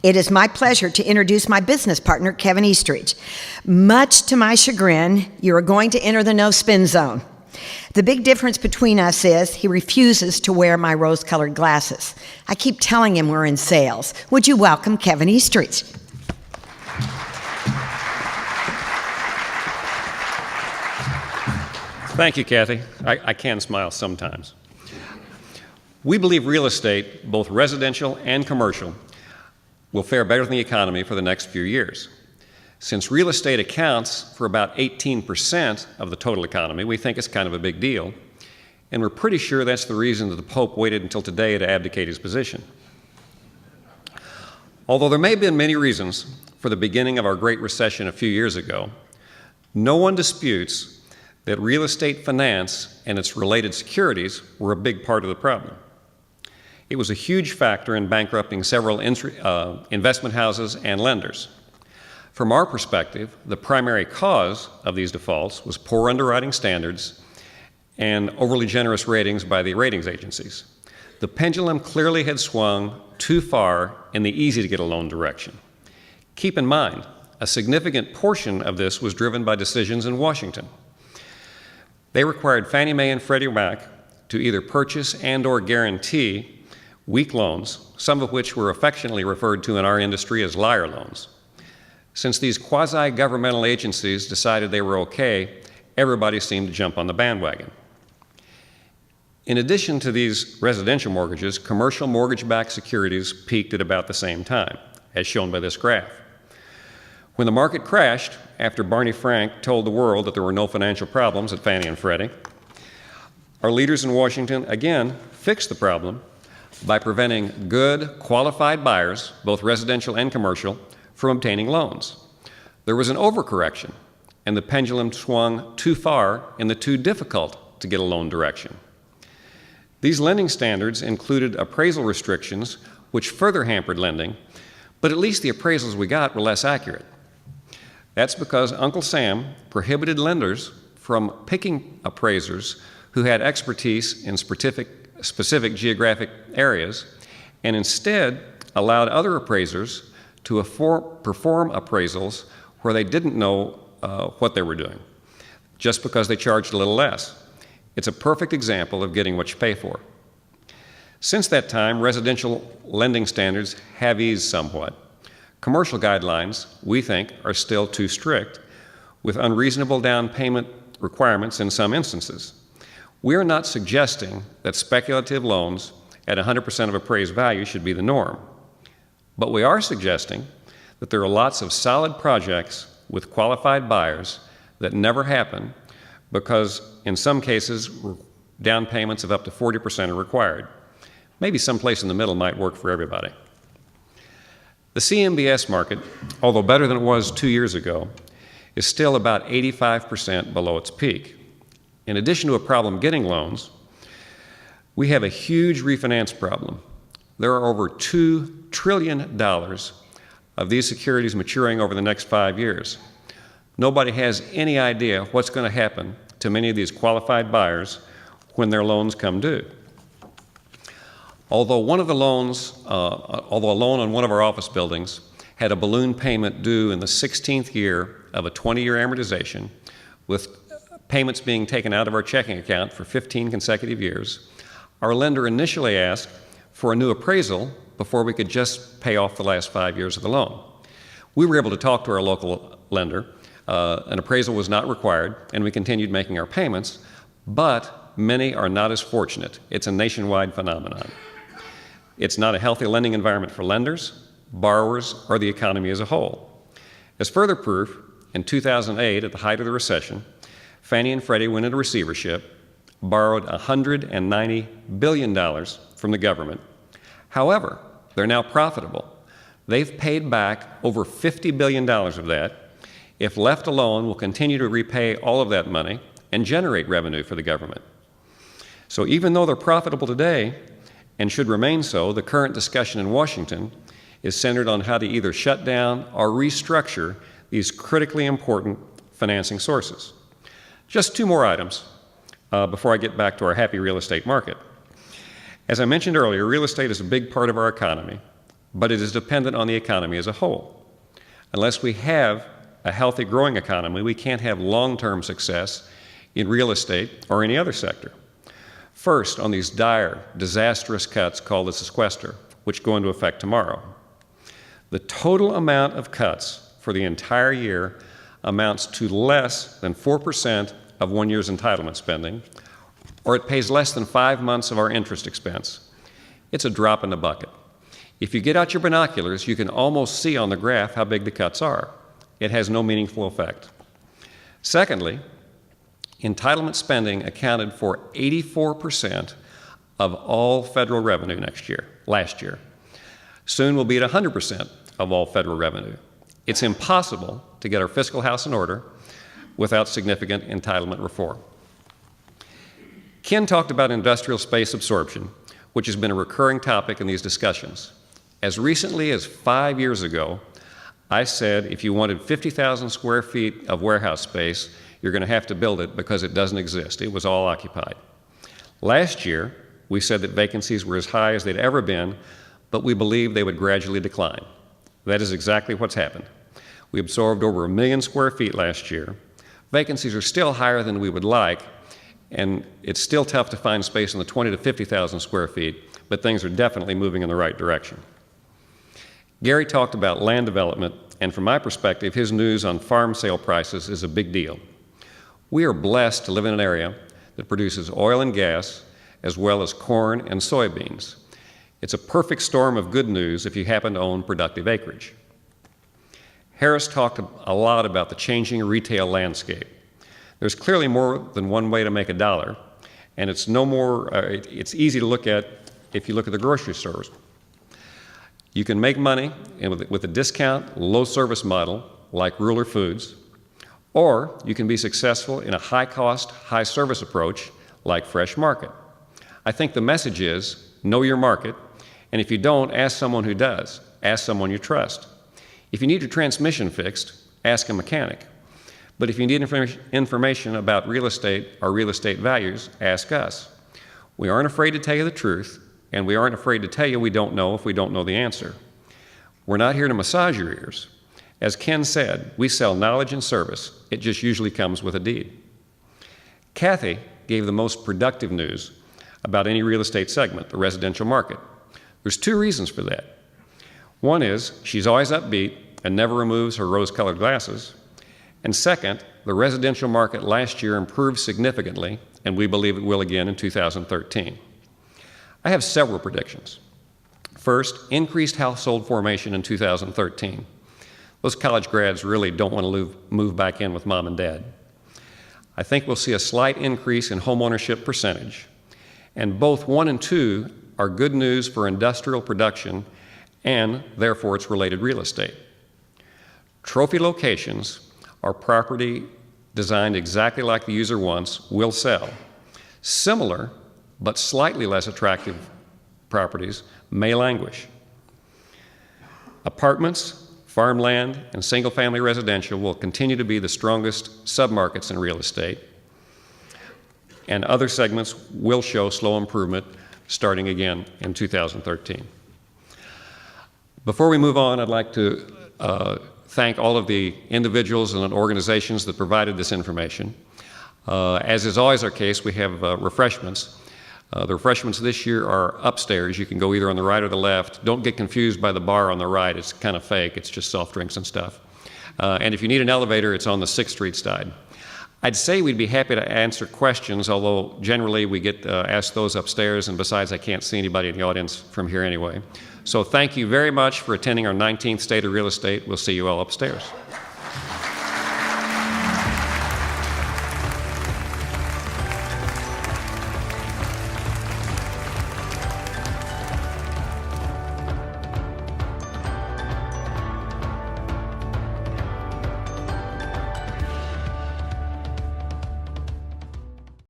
It is my pleasure to introduce my business partner, Kevin Eastridge. Much to my chagrin, you are going to enter the no-spin zone. The big difference between us is he refuses to wear my rose-colored glasses. I keep telling him we're in sales. Would you welcome Kevin Eastridge? Thank you, Kathy. I can smile sometimes. We believe real estate, both residential and commercial, will fare better than the economy for the next few years. Since real estate accounts for about 18% of the total economy, we think it's kind of a big deal, and we're pretty sure that's the reason that the Pope waited until today to abdicate his position. Although there may have been many reasons for the beginning of our Great Recession a few years ago, no one disputes that real estate finance and its related securities were a big part of the problem. It was a huge factor in bankrupting several investment houses and lenders. From our perspective, the primary cause of these defaults was poor underwriting standards and overly generous ratings by the ratings agencies. The pendulum clearly had swung too far in the easy-to-get-a-loan direction. Keep in mind, a significant portion of this was driven by decisions in Washington. They required Fannie Mae and Freddie Mac to either purchase and/or guarantee weak loans, some of which were affectionately referred to in our industry as liar loans. Since these quasi-governmental agencies decided they were okay, everybody seemed to jump on the bandwagon. In addition to these residential mortgages, commercial mortgage-backed securities peaked at about the same time, as shown by this graph. When the market crashed, after Barney Frank told the world that there were no financial problems at Fannie and Freddie, our leaders in Washington again fixed the problem by preventing good, qualified buyers, both residential and commercial, from obtaining loans. There was an overcorrection, and the pendulum swung too far in the too difficult to get a loan direction. These lending standards included appraisal restrictions, which further hampered lending, but at least the appraisals we got were less accurate. That's because Uncle Sam prohibited lenders from picking appraisers who had expertise in specific geographic areas, and instead allowed other appraisers to perform appraisals where they didn't know what they were doing, just because they charged a little less. It's a perfect example of getting what you pay for. Since that time, residential lending standards have eased somewhat. Commercial guidelines, we think, are still too strict, with unreasonable down payment requirements in some instances. We are not suggesting that speculative loans at 100% of appraised value should be the norm. But we are suggesting that there are lots of solid projects with qualified buyers that never happen because in some cases down payments of up to 40% are required. Maybe someplace in the middle might work for everybody. The CMBS market, although better than it was 2 years ago, is still about 85% below its peak. In addition to a problem getting loans, we have a huge refinance problem. There are over $2 trillion of these securities maturing over the next 5 years. Nobody has any idea what's going to happen to many of these qualified buyers when their loans come due. Although a loan on one of our office buildings had a balloon payment due in the 16th year of a 20-year amortization, with payments being taken out of our checking account for 15 consecutive years, our lender initially asked for a new appraisal before we could just pay off the last 5 years of the loan. We were able to talk to our local lender. An appraisal was not required, and we continued making our payments, but many are not as fortunate. It's a nationwide phenomenon. It's not a healthy lending environment for lenders, borrowers, or the economy as a whole. As further proof, in 2008, at the height of the recession, Fannie and Freddie went into receivership, borrowed $190 billion from the government. However, they're now profitable. They've paid back over $50 billion of that. If left alone, will continue to repay all of that money and generate revenue for the government. So even though they're profitable today, and should remain so, the current discussion in Washington is centered on how to either shut down or restructure these critically important financing sources. Just 2 more items before I get back to our happy real estate market. As I mentioned earlier, real estate is a big part of our economy, but it is dependent on the economy as a whole. Unless we have a healthy, growing economy, we can't have long-term success in real estate or any other sector. First, on these dire, disastrous cuts called the sequester, which go into effect tomorrow. The total amount of cuts for the entire year amounts to less than 4% of 1 year's entitlement spending, or it pays less than 5 months of our interest expense. It's a drop in the bucket. If you get out your binoculars, you can almost see on the graph how big the cuts are. It has no meaningful effect. Secondly, entitlement spending accounted for 84% of all federal revenue last year. Soon we'll be at 100% of all federal revenue. It's impossible to get our fiscal house in order without significant entitlement reform. Ken talked about industrial space absorption, which has been a recurring topic in these discussions. As recently as 5 years ago, I said if you wanted 50,000 square feet of warehouse space, you're going to have to build it because it doesn't exist. It was all occupied. Last year, we said that vacancies were as high as they'd ever been, but we believed they would gradually decline. That is exactly what's happened. We absorbed over 1 million square feet last year. Vacancies are still higher than we would like, and it's still tough to find space in the 20 to 50,000 square feet, but things are definitely moving in the right direction. Gary talked about land development, and from my perspective, his news on farm sale prices is a big deal. We are blessed to live in an area that produces oil and gas, as well as corn and soybeans. It's a perfect storm of good news if you happen to own productive acreage. Harris talked a lot about the changing retail landscape. There's clearly more than one way to make a dollar, and it's easy to look at if you look at the grocery stores. You can make money with a discount, low-service model like Ruler Foods, or you can be successful in a high-cost, high-service approach like Fresh Market. I think the message is know your market, and if you don't, ask someone who does. Ask someone you trust. If you need your transmission fixed, ask a mechanic. But if you need information about real estate or real estate values, ask us. We aren't afraid to tell you the truth, and we aren't afraid to tell you we don't know if we don't know the answer. We're not here to massage your ears. As Ken said, we sell knowledge and service. It just usually comes with a deed. Kathy gave the most productive news about any real estate segment, the residential market. There's 2 reasons for that. One is she's always upbeat and never removes her rose-colored glasses. And second, the residential market last year improved significantly, and we believe it will again in 2013. I have several predictions. First, increased household formation in 2013. Those college grads really don't want to move back in with mom and dad. I think we'll see a slight increase in homeownership percentage, and both 1 and 2 are good news for industrial production and therefore its related real estate. Trophy locations are property designed exactly like the user wants will sell. Similar but slightly less attractive properties may languish. Apartments, farmland, and single-family residential will continue to be the strongest submarkets in real estate, and other segments will show slow improvement starting again in 2013. Before we move on, I'd like to thank all of the individuals and organizations that provided this information. As is always our case, we have refreshments. The refreshments this year are upstairs. You can go either on the right or the left. Don't get confused by the bar on the right. It's kind of fake. It's just soft drinks and stuff. And if you need an elevator, it's on the 6th Street side. I'd say we'd be happy to answer questions, although generally we get asked those upstairs, and besides, I can't see anybody in the audience from here anyway. So thank you very much for attending our 19th State of Real Estate. We'll see you all upstairs.